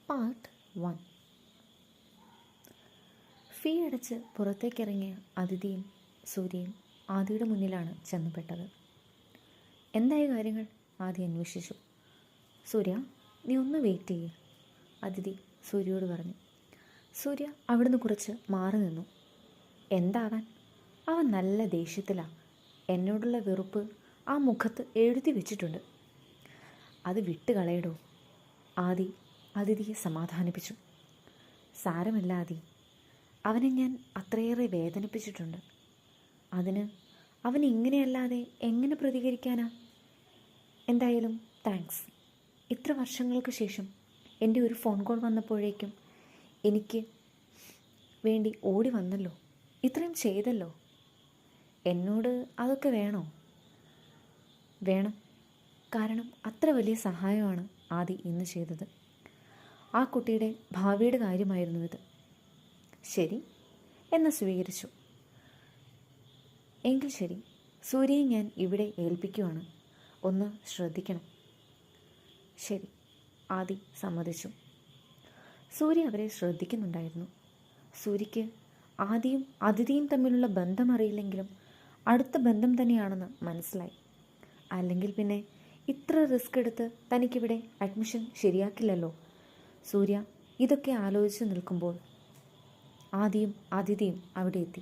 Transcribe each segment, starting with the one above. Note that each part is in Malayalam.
പാർട്ട് 1. ഫീ അടച്ച് പുറത്തേക്കിറങ്ങിയ അതിഥിയും സൂര്യയും ആദിയുടെ മുന്നിലാണ് ചെന്നപ്പെട്ടത്. എന്തായി കാര്യങ്ങൾ? ആദി അന്വേഷിച്ചു. സൂര്യ, നീ ഒന്ന് വെയിറ്റ് ചെയ്യേ, അതിഥി സൂര്യയോട് പറഞ്ഞു. സൂര്യ അവിടുന്ന് കുറച്ച് മാറി നിന്നു. എന്താകാൻ? അവൻ നല്ല ദേഷ്യത്തിലാണ്. എന്നോടുള്ള വെറുപ്പ് ആ മുഖത്ത് എഴുതി വെച്ചിട്ടുണ്ട്. അത് വിട്ട് കളയടോ. ആദി അതിഥിയെ സമാധാനിപ്പിച്ചു. സാരമില്ല ആദി, അവനെ ഞാൻ അത്രയേറെ വേദനിപ്പിച്ചിട്ടുണ്ട്. അതിന് അവൻ ഇങ്ങനെയല്ലാതെ എങ്ങനെ പ്രതികരിക്കാനാ? എന്തായാലും താങ്ക്സ്. ഇത്ര വർഷങ്ങൾക്ക് ശേഷം എൻ്റെ ഒരു ഫോൺ കോൾ വന്നപ്പോഴേക്കും എനിക്ക് വേണ്ടി ഓടി വന്നല്ലോ, ഇത്രയും ചെയ്തല്ലോ. എന്നോട് അതൊക്കെ വേണോ? വേണം. കാരണം അത്ര വലിയ സഹായമാണ് ആദി ഇന്ന് ചെയ്തത്. ആ കുട്ടിയുടെ ഭാവിയുടെ കാര്യമായിരുന്നു ഇത്. ശരി എന്ന് സ്വീകരിച്ചു. എങ്കിൽ ശരി, സൂര്യയെ ഞാൻ ഇവിടെ ഏൽപ്പിക്കുവാണ്. ഒന്ന് ശ്രദ്ധിക്കണം. ശരി, ആദി സമ്മതിച്ചു. സൂര്യ അവരെ ശ്രദ്ധിക്കുന്നുണ്ടായിരുന്നു. സൂര്യയ്ക്ക് ആദിയും അതിഥിയും തമ്മിലുള്ള ബന്ധം അറിയില്ലെങ്കിലും അടുത്ത ബന്ധം തന്നെയാണെന്ന് മനസ്സിലായി. അല്ലെങ്കിൽ പിന്നെ ഇത്ര റിസ്ക് എടുത്ത് തനിക്കിവിടെ അഡ്മിഷൻ ശരിയാക്കില്ലല്ലോ. സൂര്യ ഇതൊക്കെ ആലോചിച്ച് നിൽക്കുമ്പോൾ ആദിയും അതിഥിയും അവിടെ എത്തി.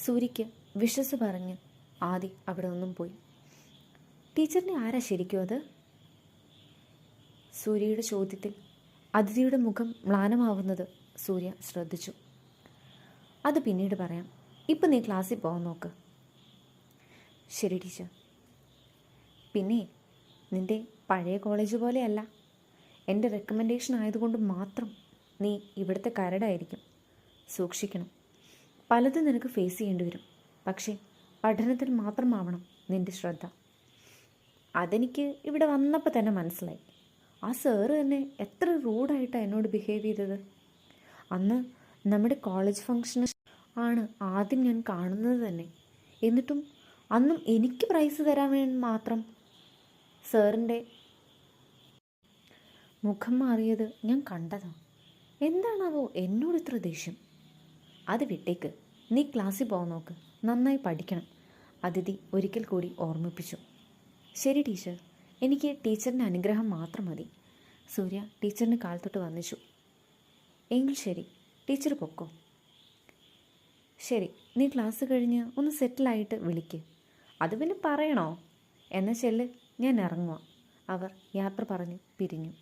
സൂര്യയ്ക്ക് വിശ്വസ് പറഞ്ഞ് ആദി അവിടെ നിന്നും പോയി. ടീച്ചറിനെ ആരാ ശരിക്കും അത്? സൂര്യയുടെ ചോദ്യത്തിൽ അതിഥിയുടെ മുഖം മ്ലാനമാവുന്നത് സൂര്യ ശ്രദ്ധിച്ചു. അത് പിന്നീട് പറയാം. ഇപ്പം നീ ക്ലാസ്സിൽ പോകാൻ നോക്ക്. ശരി ടീച്ചർ. പിന്നെ നിൻ്റെ പഴയ കോളേജ് പോലെയല്ല. എൻ്റെ റെക്കമെൻഡേഷൻ ആയതുകൊണ്ട് മാത്രം നീ ഇവിടുത്തെ കരടായിരിക്കും. സൂക്ഷിക്കണം. പലതും നിനക്ക് ഫേസ് ചെയ്യേണ്ടി വരും. പക്ഷേ പഠനത്തിൽ മാത്രമാവണം നിൻ്റെ ശ്രദ്ധ. അതെനിക്ക് ഇവിടെ വന്നപ്പോൾ തന്നെ മനസ്സിലായി. ആ സാറ് തന്നെ എത്ര റൂഡായിട്ടാണ് എന്നോട് ബിഹേവ് ചെയ്തത്. അന്ന് നമ്മുടെ കോളേജ് ഫംഗ്ഷന് ആണ് ആദ്യം ഞാൻ കാണുന്നത് തന്നെ. എന്നിട്ടും അന്നും എനിക്ക് പ്രൈസ് തരാൻ വേണ്ടി മാത്രം സാറിൻ്റെ മുഖം മാറിയത് ഞാൻ കണ്ടതാണ്. എന്താണാവോ എന്നോട് ഇത്ര ദേഷ്യം? അത് വിട്ടേക്ക്, നീ ക്ലാസ്സിൽ പോകാൻ നോക്ക്. നന്നായി പഠിക്കണം, അതിഥി ഒരിക്കൽ കൂടി ഓർമ്മിപ്പിച്ചു. ശരി ടീച്ചർ, എനിക്ക് ടീച്ചറിൻ്റെ അനുഗ്രഹം മാത്രം മതി. സൂര്യ ടീച്ചറിന് കാൽ തൊട്ട് വന്നിച്ചു. എങ്കിൽ ശരി, ടീച്ചർ പൊക്കോ. ശരി, നീ ക്ലാസ് കഴിഞ്ഞ് ഒന്ന് സെറ്റിലായിട്ട് വിളിക്ക്. അത് പിന്നെ പറയണോ? എന്ന ചെല്ല്, ഞാൻ ഇറങ്ങുക. അവർ യാത്ര പറഞ്ഞ് പിരിഞ്ഞു.